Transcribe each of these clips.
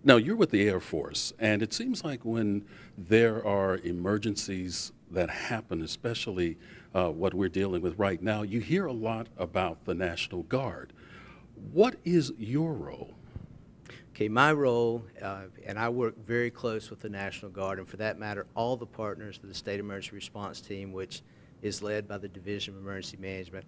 Now, you're with the Air Force, and it seems like when there are emergencies that happen, especially what we're dealing with right now, you hear a lot about the National Guard. What is your role? Okay, my role, and I work very close with the National Guard, and for that matter, all the partners of the State Emergency Response Team, which is led by the Division of Emergency Management.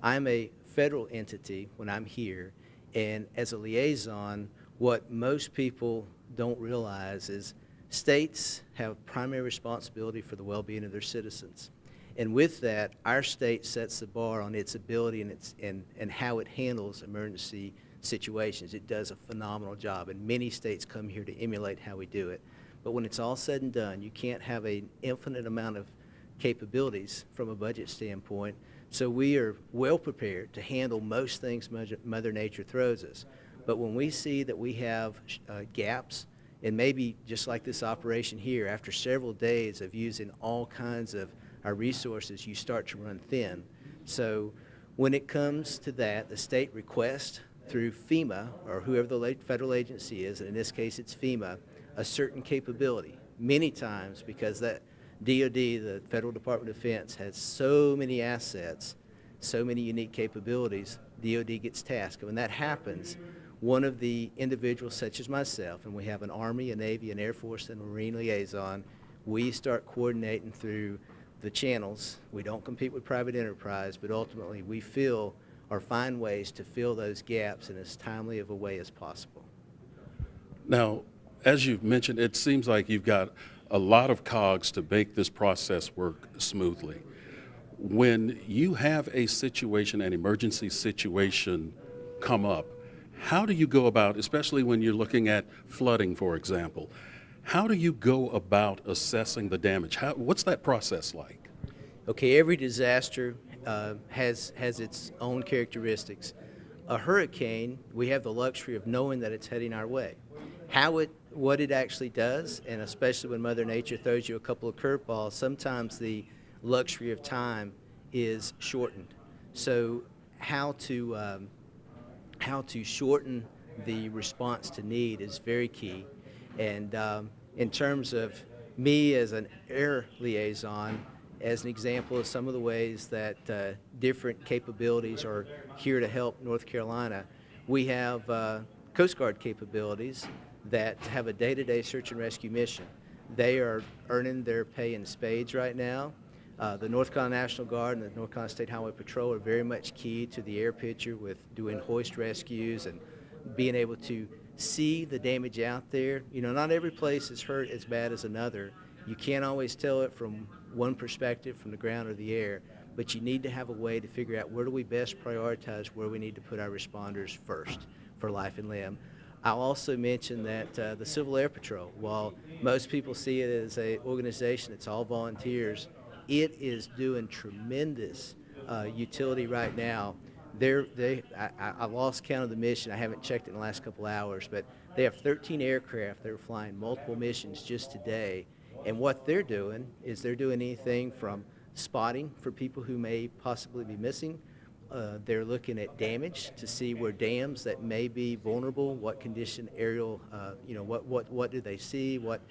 I'm a federal entity when I'm here, and as a liaison, what most people don't realize is states have primary responsibility for the well-being of their citizens. And with that, our state sets the bar on its ability and how it handles emergency situations. It does a phenomenal job, and many states come here to emulate how we do it. But when it's all said and done, you can't have an infinite amount of capabilities from a budget standpoint, so we are well prepared to handle most things Mother Nature throws us. But when we see that we have gaps, and maybe just like this operation here, after several days of using all kinds of our resources, you start to run thin. So when it comes to that, the state requests through FEMA, or whoever the federal agency is, and in this case it's FEMA, a certain capability. Many times, because that DOD, the Federal Department of Defense, has so many assets, so many unique capabilities, DOD gets tasked. And when that happens, one of the individuals, such as myself, and we have an Army, a Navy, an Air Force, and a Marine liaison, we start coordinating through the channels. We don't compete with private enterprise, but ultimately we feel or find ways to fill those gaps in as timely of a way as possible. Now, as you've mentioned, it seems like you've got a lot of cogs to make this process work smoothly. When you have a situation, an emergency situation come up, how do you go about, especially when you're looking at flooding, for example, how do you go about assessing the damage? What's that process like? Okay, every disaster has its own characteristics. A hurricane, we have the luxury of knowing that it's heading our way. What it actually does, and especially when Mother Nature throws you a couple of curveballs, sometimes the luxury of time is shortened. So how to shorten the response to need is very key. And in terms of me as an air liaison, as an example of some of the ways that different capabilities are here to help North Carolina, we have Coast Guard capabilities that have a day-to-day search and rescue mission. They are earning their pay in spades right now. The North Carolina National Guard and the North Carolina State Highway Patrol are very much key to the air picture with doing hoist rescues and being able to see the damage out there. You know, not every place is hurt as bad as another. You can't always tell it from one perspective, from the ground or the air, but you need to have a way to figure out where do we best prioritize where we need to put our responders first for life and limb. I'll also mention that the Civil Air Patrol, while most people see it as an organization that's all volunteers, it is doing tremendous utility right now. I lost count of the mission. I haven't checked it in the last couple hours, but they have 13 aircraft that are flying multiple missions just today. And what they're doing is they're doing anything from spotting for people who may possibly be missing. They're looking at damage to see where dams that may be vulnerable, what condition aerial, what do they see, what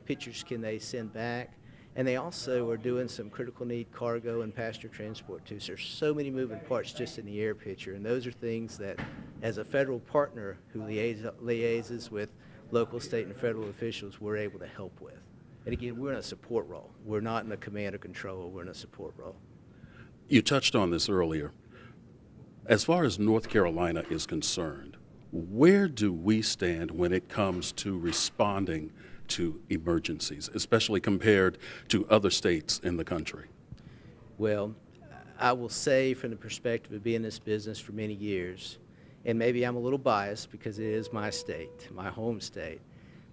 pictures can they send back. And they also are doing some critical need cargo and passenger transport too. So there's so many moving parts just in the air picture, and those are things that, as a federal partner who liaises with local, state, and federal officials, we're able to help with. And again, we're in a support role. We're not in a command or control. We're in a support role. You touched on this earlier. As far as North Carolina is concerned, where do we stand when it comes to responding to emergencies, especially compared to other states in the country? Well, I will say from the perspective of being in this business for many years, and maybe I'm a little biased because it is my state, my home state,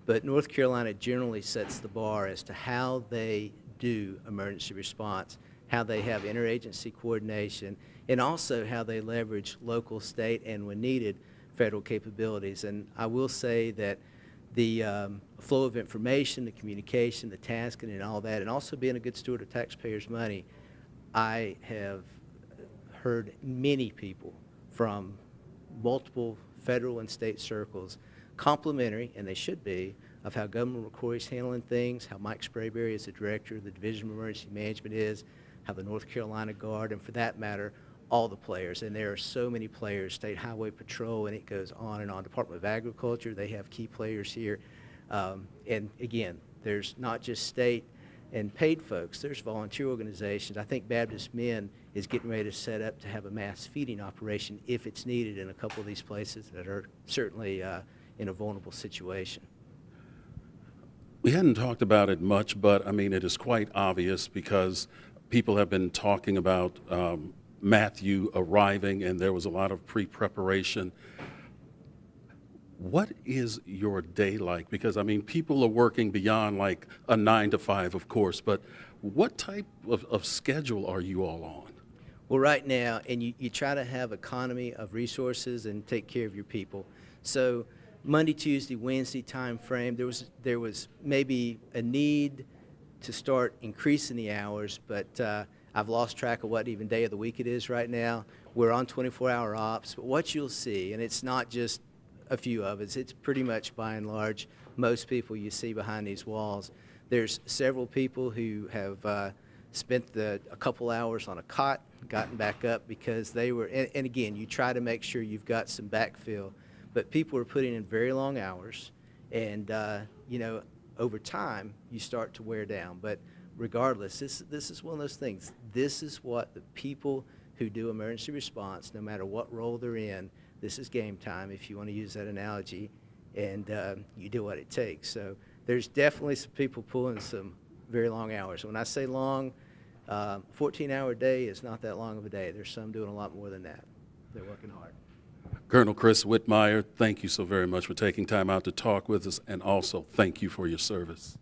but North Carolina generally sets the bar as to how they do emergency response, how they have interagency coordination, and also how they leverage local, state, and when needed, federal capabilities. And I will say that the flow of information, the communication, the tasking, and all that, and also being a good steward of taxpayers' money, I have heard many people from multiple federal and state circles complementary, and they should be, of how Governor McCoy's handling things, how Mike Sprayberry as the director of the Division of Emergency Management is, how the North Carolina Guard, and for that matter, all the players. And there are so many players, State Highway Patrol, and it goes on and on. Department of Agriculture, they have key players here. And again, there's not just state and paid folks, there's volunteer organizations. I think Baptist Men is getting ready to set up to have a mass feeding operation if it's needed in a couple of these places that are certainly in a vulnerable situation. We hadn't talked about it much, but I mean, it is quite obvious because people have been talking about Matthew arriving, and there was a lot of pre-preparation. What is your day like? Because I mean, people are working beyond like a 9 to 5, of course, but what type of schedule are you all on? Well, right now, and you try to have economy of resources and take care of your people. So Monday, Tuesday, Wednesday time frame, there was maybe a need to start increasing the hours, but I've lost track of what even day of the week it is right now. We're on 24-hour ops, but what you'll see, and it's not just a few of us, it's pretty much by and large most people you see behind these walls. There's several people who have spent a couple hours on a cot, gotten back up because they were, and again, you try to make sure you've got some backfill, but people are putting in very long hours, and you know, over time you start to wear down. But regardless, this is one of those things. This is what the people who do emergency response, no matter what role they're in, this is game time, if you want to use that analogy, and you do what it takes. So there's definitely some people pulling some very long hours. When I say long, 14-hour day is not that long of a day. There's some doing a lot more than that. They're working hard. Colonel Chris Whitmire, thank you so very much for taking time out to talk with us, and also thank you for your service.